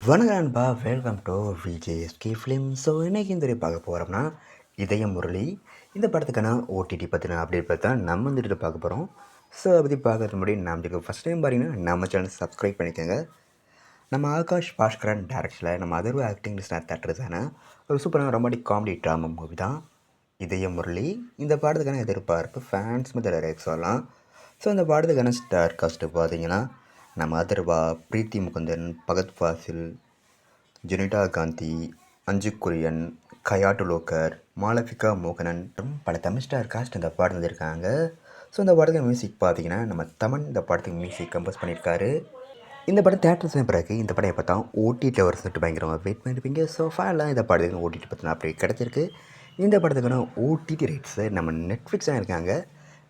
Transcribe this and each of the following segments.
வணக்கம் நண்பா, welcome to VJSK film. So இன்றைக்கி இந்த பார்க்க போகிறோம்னா இதயம் முரளி. இந்த படத்துக்கான ஓடிடி பற்றின அப்டேட் பார்த்தா நம்ம வந்துட்டு பார்க்க போகிறோம். ஸோ அதை பற்றி பார்க்கறதுக்கு முன்னாடி நம்ம ஃபஸ்ட் டைம் பார்த்தீங்கன்னா நம்ம சேனல் சப்ஸ்கிரைப் பண்ணிக்கோங்க. நம்ம ஆகாஷ் பாஸ்கரன் டேரக்ஷனில் நம்ம அதர்வ ஆக்டிங் லிஸ்ட் தட்டுறதான ஒரு சூப்பரான ரொமாட்டிக் காமெடி ட்ராமா மூவி தான் இதயம் முரளி. இந்த படத்துக்கான எதிர்பார்ப்பு ஃபேன்ஸ் முதல்ல சொல்லலாம். ஸோ இந்த படத்துக்கான ஸ்டார் காஸ்ட்டு பார்த்தீங்கன்னா நம்ம அதர்வா, பிரீத்தி முகுந்தன், பகத் ஃபாசில், ஜெனிடா காந்தி, அஞ்சு குரியன், கயாட்டு லோக்கர், மாலவிகா மோகனன் மற்றும் பல தமிழ் ஸ்டார் காஸ்ட் இந்த பாடம் வந்திருக்காங்க. ஸோ இந்த படத்துக்கு மியூசிக் பார்த்தீங்கன்னா நம்ம தமன் இந்த படத்துக்கு மியூசிக் கம்போஸ் பண்ணியிருக்காரு. இந்த படம் தேட்டர்ஸ் பிறகு இந்த படம் எப்போ தான் ஓடிடியில் வர சொல்லிட்டு பயங்கரமாக வெயிட் பண்ணியிருப்பீங்க. ஸோ ஃபைனலாக இந்த படத்துக்கு ஓடிடி பற்றின அப்படி கிடச்சிருக்கு. இந்த படத்துக்கான ஓடிடி ரைட்ஸு நம்ம நெட்ஃப்ளிக்ஸாக இருக்காங்க.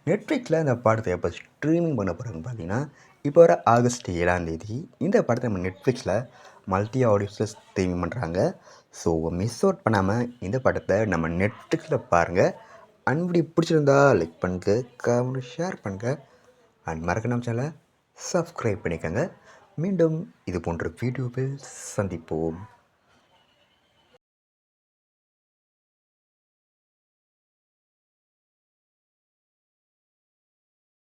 நெட்ஃப்ளிக்ஸில் இந்த படத்தை எப்போ ஸ்ட்ரீமிங் பண்ண போகிறாங்கன்னு பார்த்தீங்கன்னா இப்போ வர ஆகஸ்ட் 7 இந்த படத்தை நம்ம நெட்ஃப்ளிக்ஸில் மல்டி ஆடியோஸில் ஸ்ட்ரீமிங் பண்ணுறாங்க. ஸோ மிஸ் அவுட் பண்ணாமல் இந்த படத்தை நம்ம நெட்ஃப்ளிக்ஸில் பாருங்கள். அன்படி பிடிச்சிருந்தா லைக் பண்ணுங்க, கமெண்ட் ஷேர் பண்ணுங்கள், அண்ட் மறக்க நம்ம சேனலை சப்ஸ்கிரைப் பண்ணிக்கோங்க. மீண்டும் இது போன்ற வீடியோவில் சந்திப்போம்.